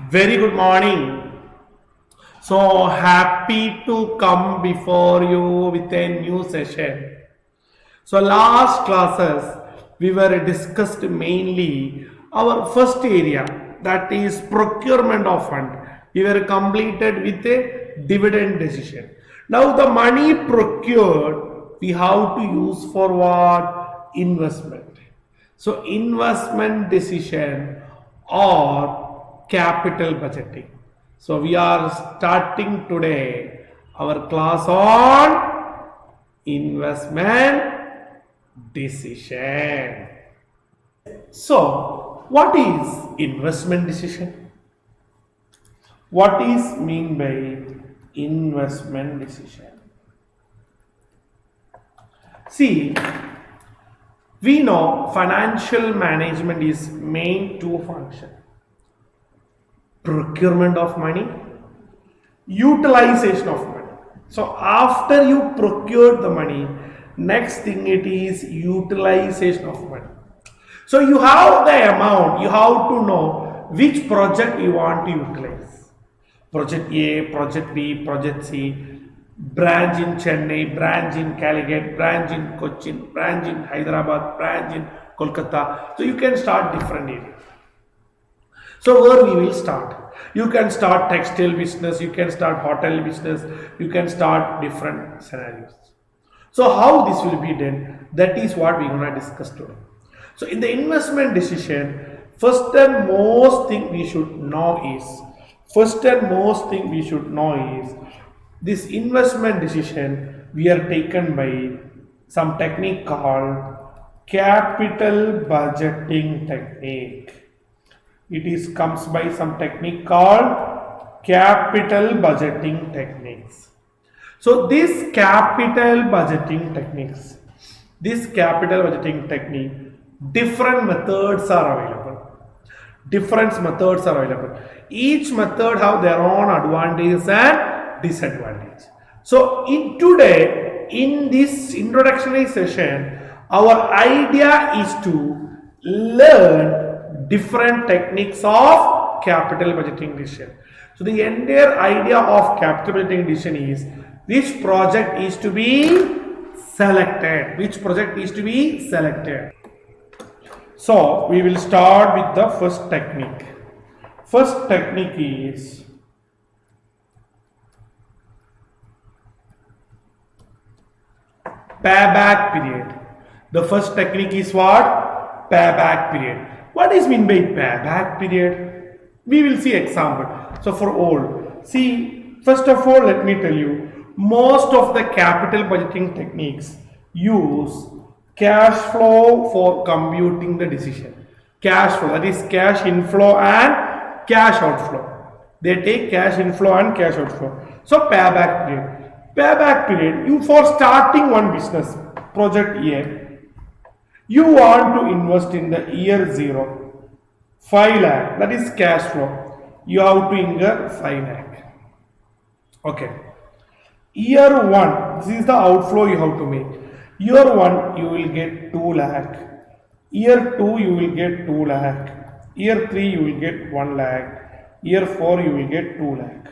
Very good morning. So happy to come before you with a new session. So last classes we were discussed mainly our first area, that is procurement of fund. We were completed with a dividend decision. Now the money procured we have to use for what? Investment. So investment decision or capital budgeting. So we are starting today our class on investment decision. So what is investment decision? What is mean by investment decision? See, we know financial management is main two function: procurement of money, utilization of money. So after you procure the money, next thing it is utilization of money. So you have the amount, you have to know which project you want to utilize. Project A, Project B, Project C, branch in Chennai, branch in Calicut, branch in Cochin, branch in Hyderabad, branch in Kolkata. So you can start different areas. So where we will start? You can start textile business, you can start hotel business, you can start different scenarios. So how this will be done? That is what we're gonna discuss today. So in the investment decision, first and most thing we should know is this investment decision we are taken by some technique called capital budgeting technique. It is comes by some technique called capital budgeting techniques. So this capital budgeting technique, different methods are available. Each method have their own advantages and disadvantage. So in this introductory session, our idea is to learn different techniques of capital budgeting decision. So the entire idea of capital budgeting decision is which project is to be selected. So we will start with the first technique. First technique is payback period. The first technique is what? Payback period. What is mean by payback period? We will see example. So for all, see, first of all, let me tell you, most of the capital budgeting techniques use cash flow for computing the decision. Cash flow, that is cash inflow and cash outflow. They take cash inflow and cash outflow. So payback period. Payback period, you for starting one business, project A, you want to invest in the year 0, 5 lakh, that is cash flow. You have to incur 5 lakh. Okay. Year 1, this is the outflow you have to make. Year 1, you will get 2 lakh. Year 2, you will get 2 lakh. Year 3, you will get 1 lakh. Year 4, you will get 2 lakh.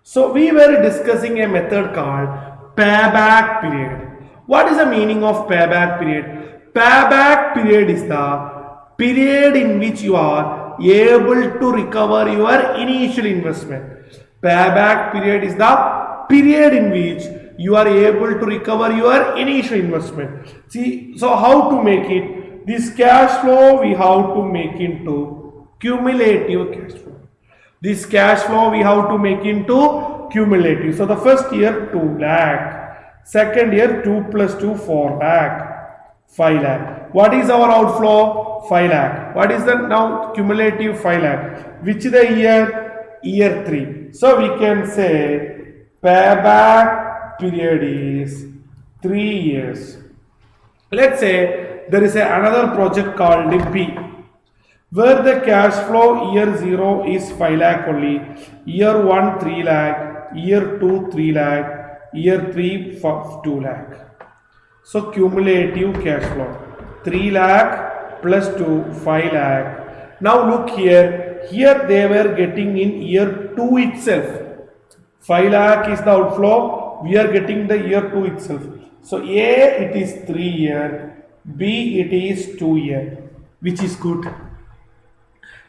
So we were discussing a method called payback period. What is the meaning of payback period? Payback period is the period in which you are able to recover your initial investment. Payback period is the period in which you are able to recover your initial investment. See, so how to make it? This cash flow we have to make into cumulative cash flow. This cash flow we have to make into cumulative. So the first year 2 lakh, second year 2 plus 2 4 lakh, 5 lakh. What is our outflow? 5 lakh. What is the now cumulative 5 lakh? Which is the year? Year 3. So we can say payback period is 3 years. Let's say there is another project called B, where the cash flow year 0 is 5 lakh only, year 1 3 lakh, year 2 3 lakh, year 3 2 lakh. So cumulative cash flow 3 lakh plus 2 5 lakh. Now look here, here they were getting in year 2 itself. 5 lakh is the outflow, we are getting the year 2 itself. So A it is 3 year, B it is 2 year, which is good.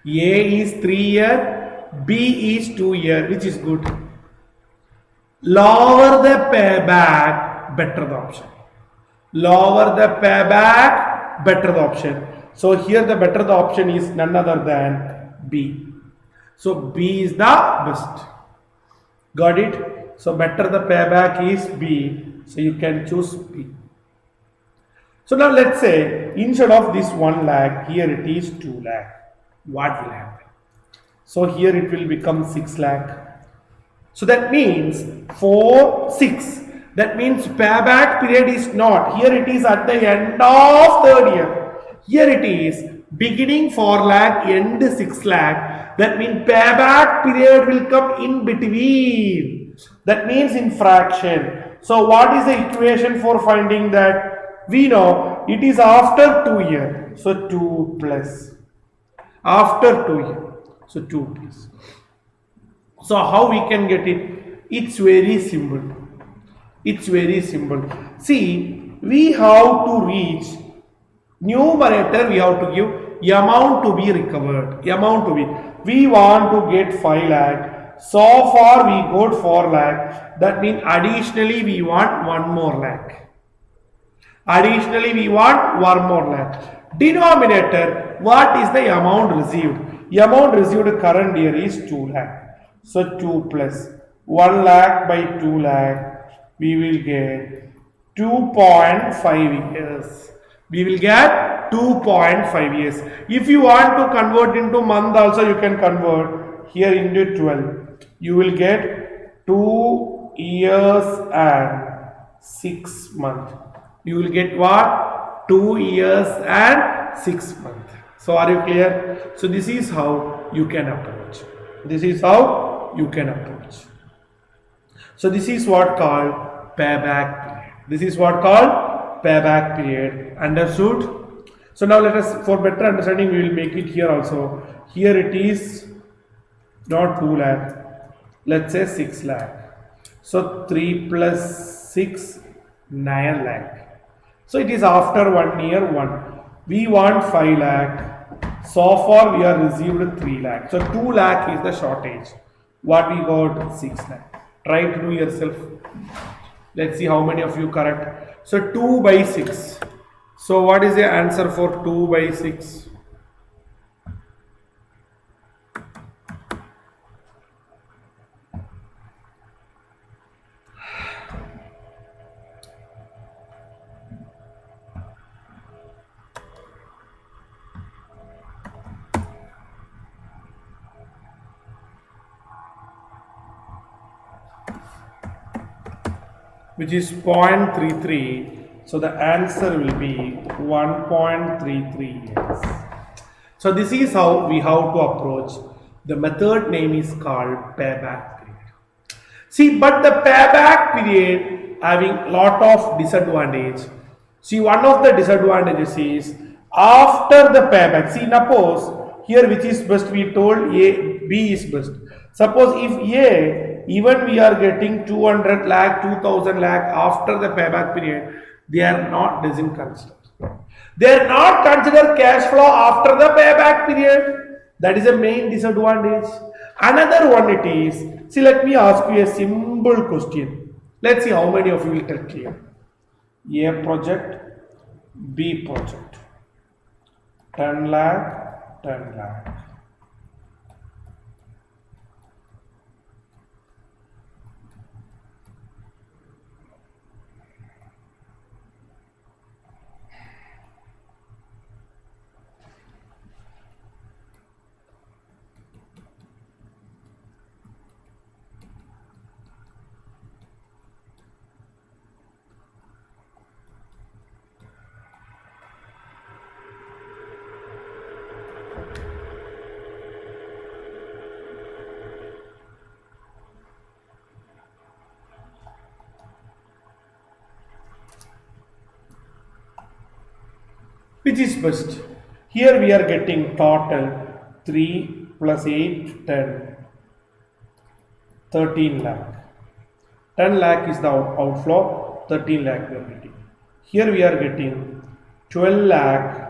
A is 3 year, B is 2 year, which is good. Lower the payback, better the option. Lower the payback, better the option. So here the better the option is none other than B. So B is the best. Got it? So better the payback is B. So you can choose B. So now let's say instead of this 1 lakh, here it is 2 lakh. What will happen? So here it will become 6 lakh. So that means 4, 6. That means payback period is not. Here it is at the end of third year. Here it is beginning 4 lakh, end 6 lakh. That means payback period will come in between. That means in fraction. So what is the equation for finding that? We know it is after 2 years. So 2 plus. After 2 years. So 2 plus. So how we can get it? It's very simple. It's very simple. See, we have to reach numerator, we have to give amount to be recovered. Amount to be. We want to get 5 lakh. So far we got 4 lakh. That means additionally we want 1 more lakh. Additionally we want 1 more lakh. Denominator, what is the amount received? The amount received current year is 2 lakh. So 2 plus 1 lakh by 2 lakh, we will get 2.5 years. We will get 2.5 years. If you want to convert into month also, you can convert here into 12. You will get 2 years and 6 months. You will get what? 2 years and 6 months. So are you clear? So this is how you can approach. This is how you can approach. So this is what called payback period. This is what called payback period. Understood? So now let us, for better understanding, we will make it here also. Here it is not 2 lakh. Let's say 6 lakh. So 3 plus 6, 9 lakh. So it is after 1 year 1. We want 5 lakh. So far we are received 3 lakh. So 2 lakh is the shortage. What we got? 6 lakh. Try to do yourself. Let's see how many of you correct. So 2 by 6. So what is the answer for 2 by 6? Which is 0.33. So the answer will be 1.33 years. So this is how we have to approach. The method name is called payback period. See, but the payback period having lot of disadvantage. See, one of the disadvantages is after the payback. See, suppose here which is best, we told A, B is best. Suppose if A, even we are getting 200 lakh, 2000 lakh after the payback period, they are not doesn't consider. They are not consider cash flow after the payback period. That is a main disadvantage. Another one it is, see, let me ask you a simple question. Let's see how many of you will tell clear. A project, B project. 10 lakh, 10 lakh. Which is best? Here we are getting total 3 plus 8, 10, 13 lakh. 10 lakh is the outflow, 13 lakh we are getting. Here we are getting 12 lakh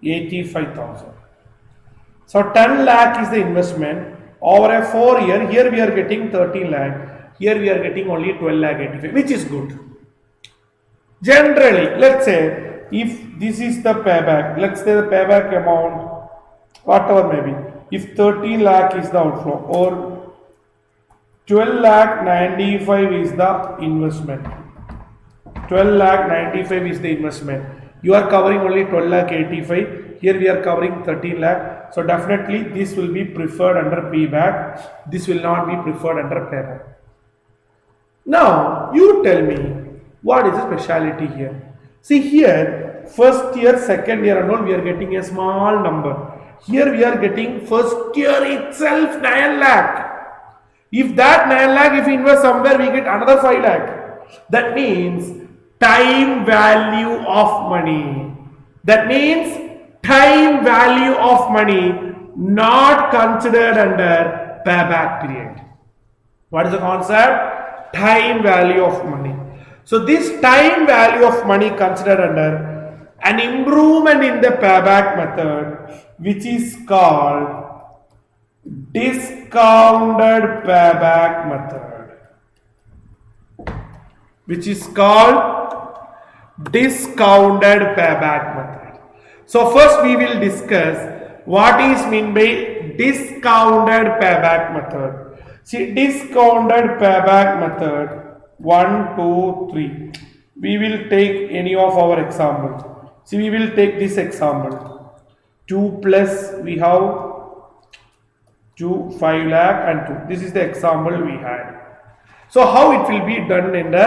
85,000. So 10 lakh is the investment over a 4 year. Here we are getting 13 lakh. Here we are getting only 12 lakh 85, which is good. Generally, let's say if this is the payback, let's say the payback amount, whatever maybe, if 13 lakh is the outflow or 12 lakh 95 is the investment. 12 lakh 95 is the investment. You are covering only 12 lakh 85. Here we are covering 13 lakh. So definitely this will be preferred under payback. This will not be preferred under payback. Now you tell me what is the speciality here. See here, first year, second year and all we are getting a small number. Here we are getting first year itself 9 lakh. If that 9 lakh, if we invest somewhere, we get another 5 lakh. That means time value of money. That means time value of money not considered under payback period. What is the concept? Time value of money. So this time value of money considered under an improvement in the payback method, which is called discounted payback method, which is called discounted payback method. So first we will discuss what is meant by discounted payback method. See, discounted payback method 1, 2, 3. We will take any of our examples. See, we will take this example. 2 plus we have 2, 5 lakh and 2. This is the example we had. So how it will be done in the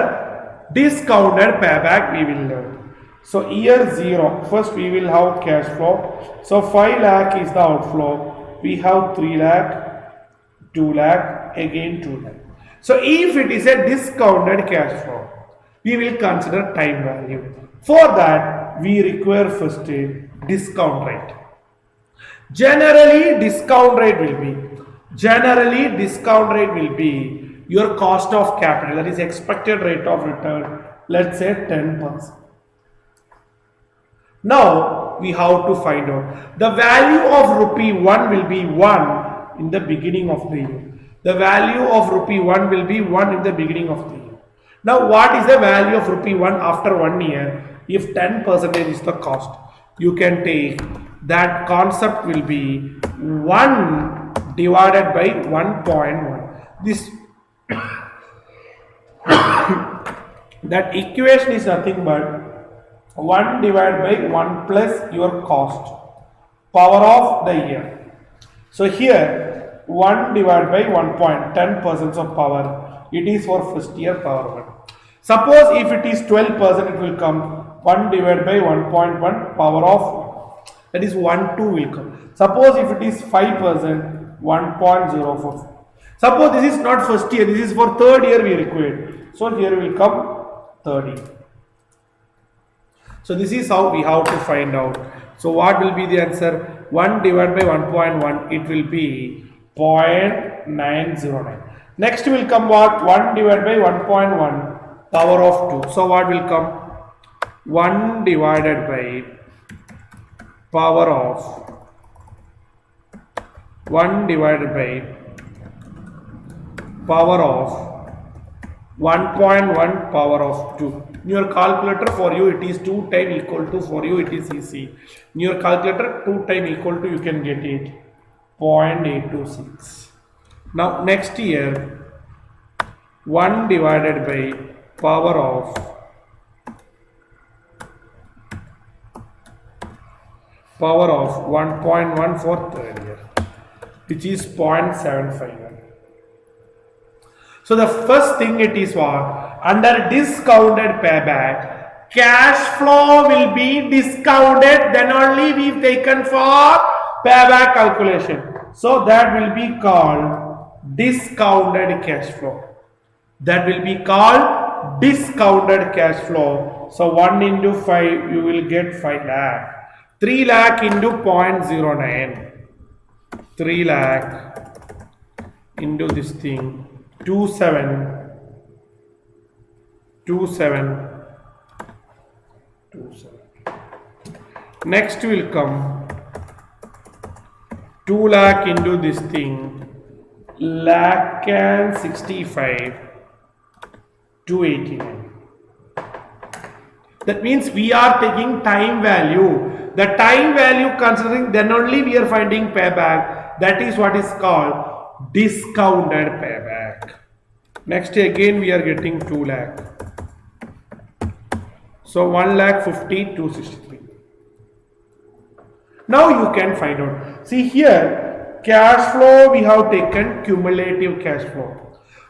discounted payback we will learn. So year 0, first we will have cash flow. So 5 lakh is the outflow. We have 3 lakh, 2 lakh, again 2 lakh. So if it is a discounted cash flow, we will consider time value. For that, we require first a discount rate. Generally, discount rate will be your cost of capital, that is expected rate of return, let's say 10%. Now, we have to find out the value of rupee 1 will be 1 in the beginning of the year. The value of rupee 1 will be 1 in the beginning of the year. Now, what is the value of rupee 1 after 1 year? If 10% is the cost, you can take that concept will be 1 divided by 1.1. This that equation is nothing but 1 divided by 1 plus your cost, power of the year. So here 1 divided by 1.10% of power, it is for first year power 1. Suppose if it is 12%, it will come 1 divided by 1.1 power of, that is 1, 2 will come. Suppose if it is 5%, 1.04. Suppose this is not first year, this is for third year we required. So here will come 30. So this is how we have to find out. So what will be the answer? 1 divided by 1.1, it will be 0.909. Next will come what? 1 divided by 1.1 power of 2. So what will come? 1 divided by power of 1 divided by power of 1.1 power of 2. In your calculator, for you it is 2 times equal to, for you it is easy. In your calculator 2 times equal to, you can get it 0.826. Now next year 1 divided by power of 1.1 for third year, which is 0.751. So the first thing it is what? Under discounted payback, cash flow will be discounted, then only we've taken for payback calculation. So that will be called discounted cash flow. That will be called discounted cash flow. So 1 into 5, you will get 5 lakh. 3 lakh into 0.09. 3 lakh into this thing. 27. 27. Next will come 2 lakh into this thing. Lakh and 65. 289. That means we are taking time value. The time value considering, then only we are finding payback. That is what is called discounted payback. Next again we are getting 2 lakh. So 1 lakh 50, 263. Now you can find out. See here, cash flow we have taken cumulative cash flow.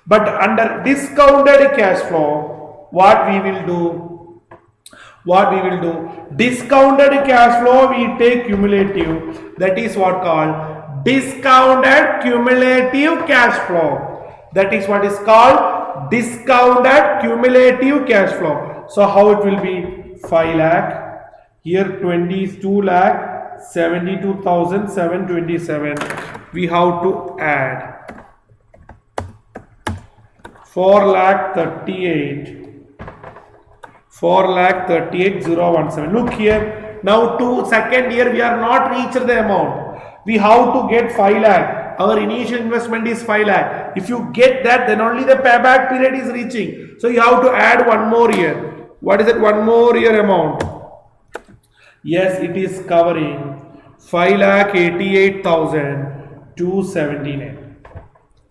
But under discounted cash flow, what we will do? Discounted cash flow we take cumulative. That is what called discounted cumulative cash flow. That is what is called discounted cumulative cash flow. So how it will be? 5 lakh. Here 22 lakh, 72,727. We have to add 4 lakh 38. 4 lakh 38,017. Look here. Now to second year we are not reached the amount. We have to get 5 lakh. Our initial investment is 5 lakh. If you get that, then only the payback period is reaching. So you have to add one more year. What is it? One more year amount. Yes, it is covering 5,88,279.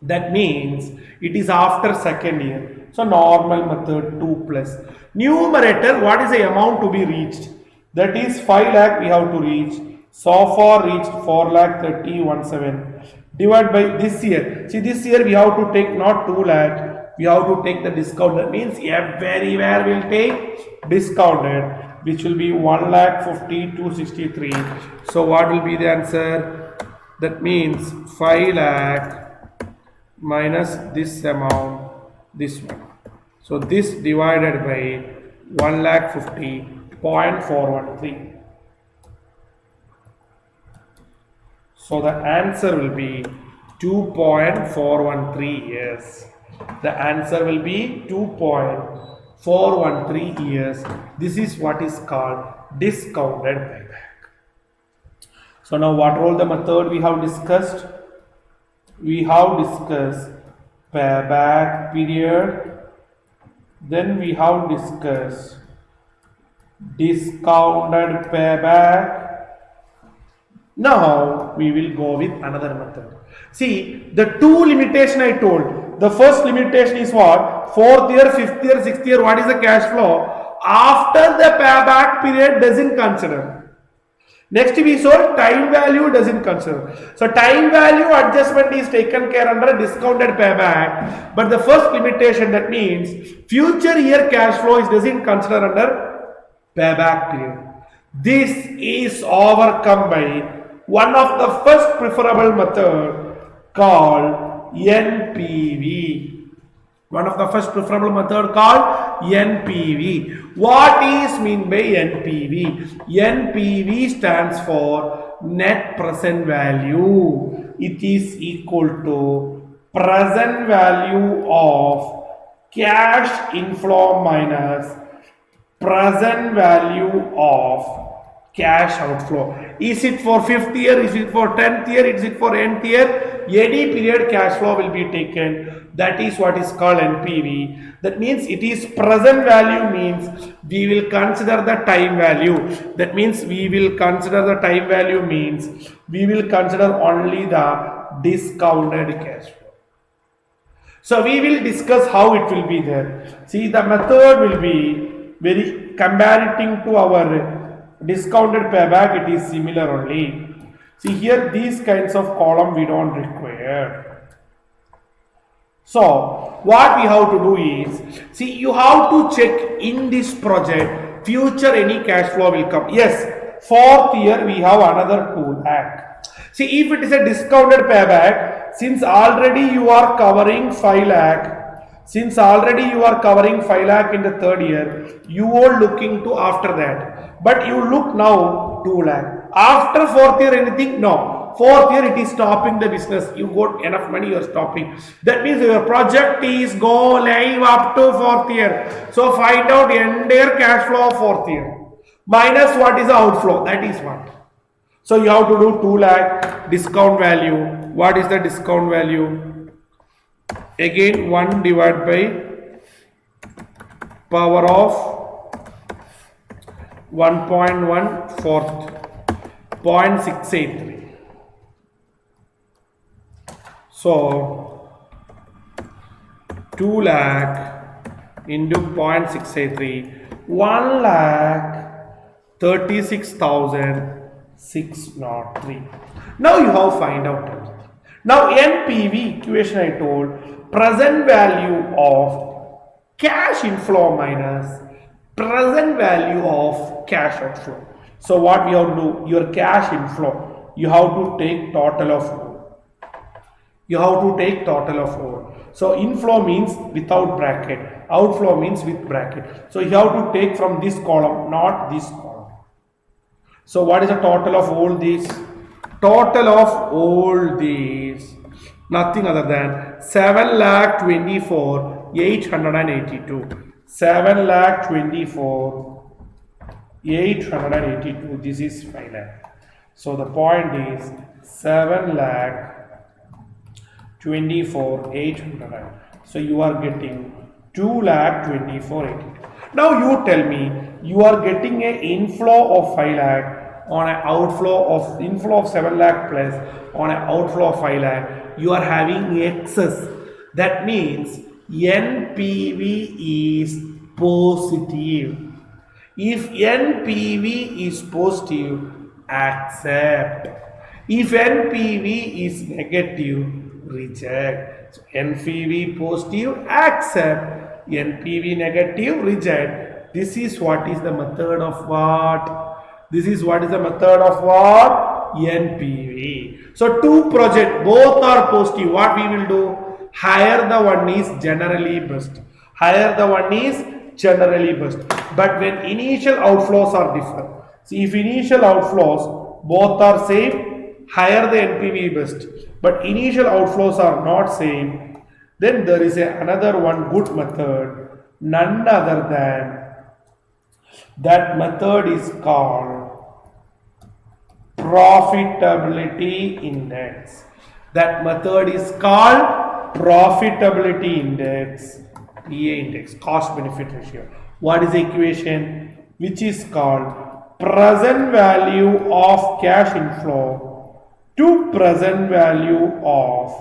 That means it is after second year. So normal method 2 plus. Numerator, what is the amount to be reached? That is 5 lakh we have to reach. So far reached 4 lakh 30,117. Divide by this year. See, this year we have to take not 2 lakh. We have to take the discount. That means everywhere will take discounted, which will be 1 lakh 50,263. So what will be the answer? That means 5 lakh minus this amount, this one. So this divided by 1 lakh 50.413. So the answer will be 2.413 years. The answer will be 2.413 years. This is what is called discounted payback. So now what all the method we have discussed? We have discussed payback period. Then we have discussed discounted payback. Now we will go with another method. See, the two limitation I told. The first limitation is what? 4th year, 5th year, 6th year, what is the cash flow? After the payback period doesn't consider. Next we saw time value doesn't consider. So time value adjustment is taken care under discounted payback. But the first limitation, that means future year cash flow is doesn't consider under payback period. This is overcome by one of the first preferable method called NPV. One of the first preferable method called NPV. What is mean by NPV? NPV stands for net present value. It is equal to present value of cash inflow minus present value of cash outflow. Is it for 5th year? Is it for 10th year? Is it for nth year? Any period cash flow will be taken. That is what is called NPV. That means it is present value, means we will consider the time value. That means we will consider the time value, means we will consider only the discounted cash flow. So we will discuss how it will be there. See, the method will be very comparing to our discounted payback, it is similar only. See here, these kinds of column we don't require. So what we have to do is, see, you have to check in this project future any cash flow will come. Yes, 4th year we have another 2 lakh. See, if it is a discounted payback, since already you are covering 5 lakh, Since already you are covering 5 lakh in the third year, you are looking to after that. But you look now 2 lakh. After fourth year anything? No. Fourth year it is stopping the business. You got enough money, you are stopping. That means your project is go live up to fourth year. So find out entire cash flow of fourth year. Minus what is the outflow? That is what. So you have to do 2 lakh discount value. What is the discount value? Again 1 divided by power of 1.1 fourth 0.683. So 2 lakh into 0.683, 1 lakh 36,603. Now you have find out everything. Now NPV equation I told, present value of cash inflow minus present value of cash outflow. So what we have to do, your cash inflow, you have to take total of all. You have to take total of all. So inflow means without bracket, outflow means with bracket. So you have to take from this column, not this column. So what is the total of all these? Total of all these, nothing other than 7,24,882. 7,24,882. This is 5 lakh. So the point is 7,24,800. So you are getting 2,24,882. Now you tell me, you are getting an inflow of 5 lakh on an inflow of 7 lakh plus on an outflow of 5 lakh. You are having excess. That means NPV is positive. If NPV is positive, accept. If NPV is negative, reject. So NPV positive, accept. NPV negative, reject. This is what is the method of what? This is what is the method of what? NPV. So two projects, both are positive. What we will do? Higher the one is generally best. Higher the one is generally best. But when initial outflows are different. See, if initial outflows both are same, higher the NPV best. But initial outflows are not same, then there is another one good method, none other than that method is called profitability index. That method is called profitability index, PA index, cost benefit ratio. What is the equation? Which is called present value of cash inflow to present value of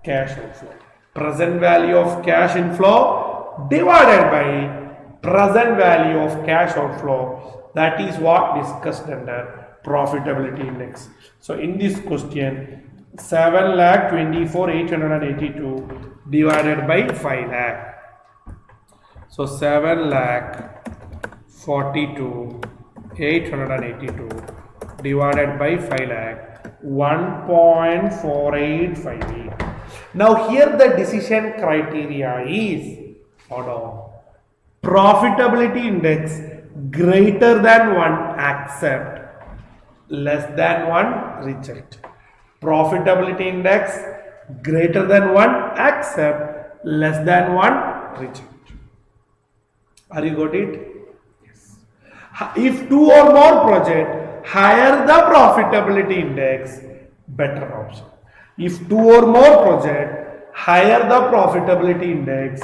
cash outflow. Present value of cash inflow divided by present value of cash outflow. That is what discussed under profitability index. So in this question, 7,24,882 divided by 5 lakh. So 7,42,882 divided by 5 lakh, 1.4858. Now here the decision criteria is profitability index greater than 1 accept, less than 1 reject. Profitability index greater than 1 accept, less than 1 reject. Are you got it? Yes. If two or more project, higher the profitability index, better option. If two or more project, higher the profitability index,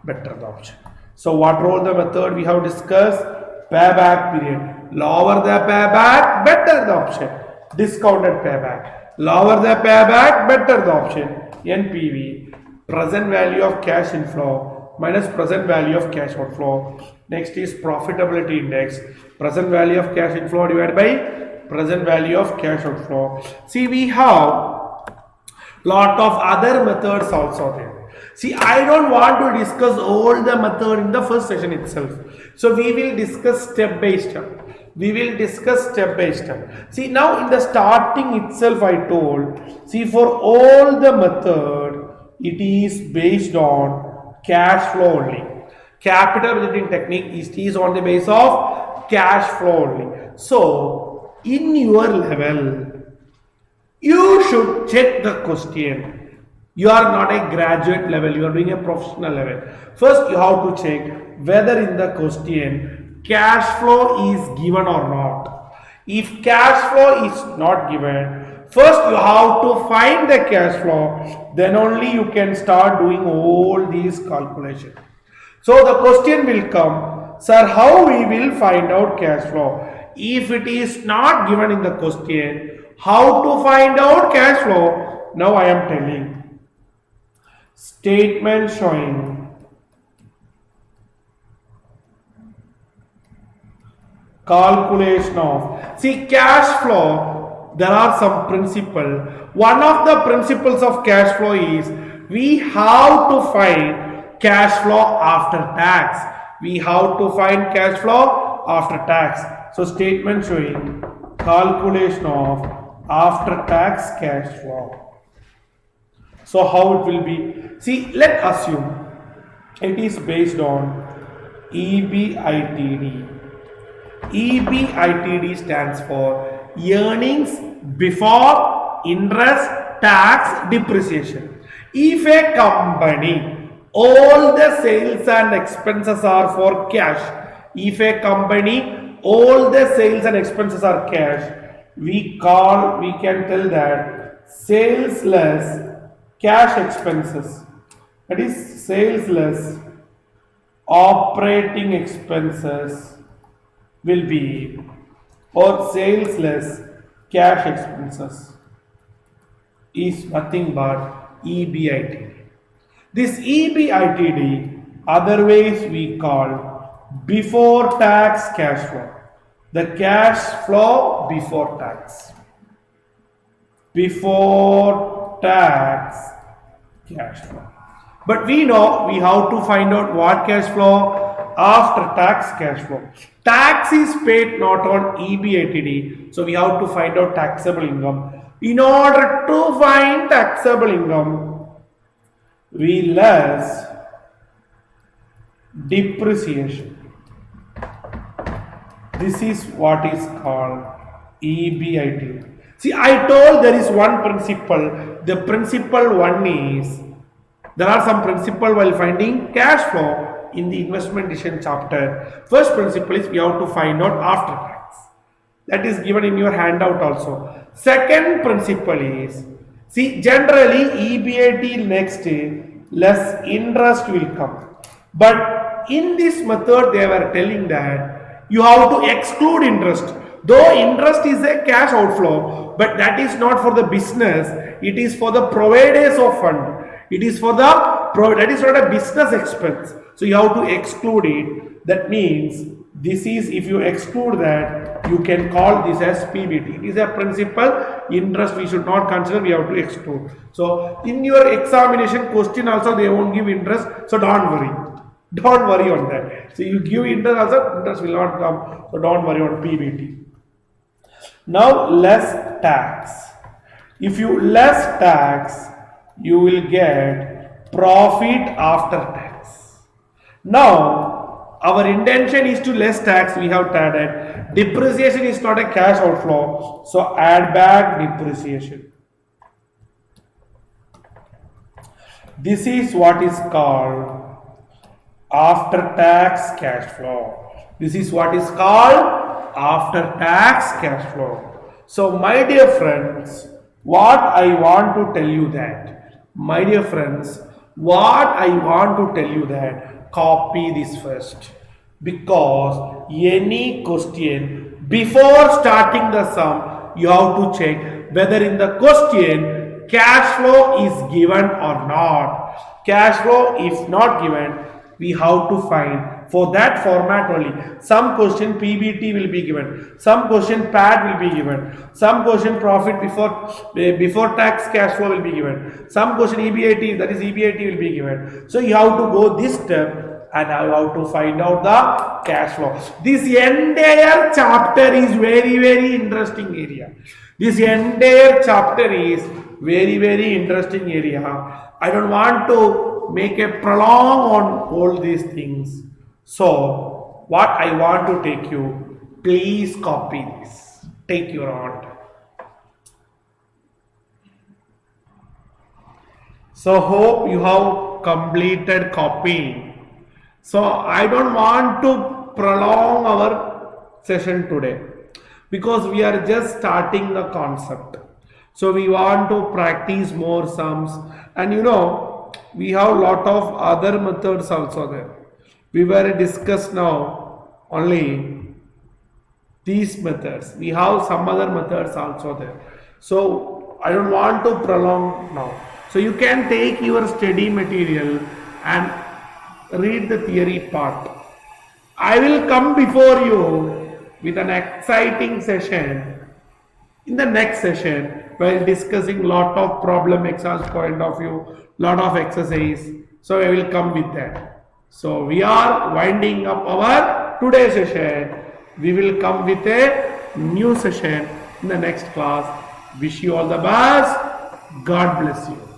better the option. So what role the method we have discussed? Payback period. Lower the payback, better the option. Discounted payback. Lower the payback, better the option. NPV, present value of cash inflow minus present value of cash outflow. Next is profitability index. Present value of cash inflow divided by present value of cash outflow. See, we have lot of other methods also there. See, I don't want to discuss all the method in the first session itself. So we will discuss step by step. See, now in the starting itself I told, see, for all the method, it is based on cash flow only. Capital budgeting technique is on the base of cash flow only. So, in your level, you should check the question. You are not a graduate level, you are doing a professional level. First, you have to check whether in the question cash flow is given or not. If cash flow is not given, first you have to find the cash flow, then only you can start doing all these calculations. So the question will come, sir, how we will find out cash flow? If it is not given in the question, how to find out cash flow? Now I am telling. Statement showing calculation of, see, cash flow, there are some principle. One of the principles of cash flow is we have to find cash flow after tax. We have to find cash flow after tax. So statement showing calculation of after tax cash flow. So how it will be? See, let us assume it is based on EBITD. EBITD stands for earnings before interest, tax, depreciation. If a company, all the sales and expenses are for cash. If a company, all the sales and expenses are cash, we can tell that sales less cash expenses, that is sales less operating expenses will be, or sales less cash expenses is nothing but EBITD. This EBITD otherwise we call before tax cash flow. The cash flow before tax. Before tax cash flow. But we know we have to find out what cash flow after tax cash flow. Tax is paid not on EBITD, so we have to find out taxable income. In order to find taxable income, we less depreciation. This is what is called EBITD. See, I told there is one principle. The principle one is, there are some principle while finding cash flow in the investment decision chapter. First principle is we have to find out after tax. That is given in your handout also. Second principle is, see, generally EBIT next less interest will come. But in this method they were telling that you have to exclude interest. Though interest is a cash outflow, but that is not for the business, it is for the providers of fund. It is for that is not a business expense. So you have to exclude it. That means this is, if you exclude that, you can call this as PBT. It is a principle. Interest we should not consider, we have to exclude. So in your examination question also they won't give interest, so don't worry. Don't worry on that. So you give interest also, interest will not come. So don't worry on PBT. Now less tax. If you less tax, you will get profit after tax. Now our intention is to less tax, we have added. Depreciation is not a cash outflow, so add back depreciation. This is what is called after tax cash flow. This is what is called after tax cash flow. So my dear friends, what I want to tell you that, my dear friends, what I want to tell you that, copy this first, because any question before starting the sum you have to check whether in the question cash flow is given or not. Cash flow is not given, we have to find. For that format only, some question PBT will be given, some question PAT will be given, some question profit before tax cash flow will be given, some question EBIT, that is EBIT will be given. So you have to go this step and I have to find out the cash flow. This entire chapter is very interesting area. This entire chapter is very interesting area. I don't want to to make a prolong on all these things. So, what I want to take you, please copy this. Take your own. So, hope you have completed copying. So, I don't want to prolong our session today because we are just starting the concept. So, we want to practice more sums, and we have lot of other methods also there. We were discussed now only these methods. We have some other methods also there. So I don't want to prolong now. So you can take your study material and read the theory part. I will come before you with an exciting session in the next session while discussing lot of problem exams point of view, lot of exercise. So I will come with that. So we are winding up our today's session. We will come with a new session in the next class. Wish you all the best. God bless you.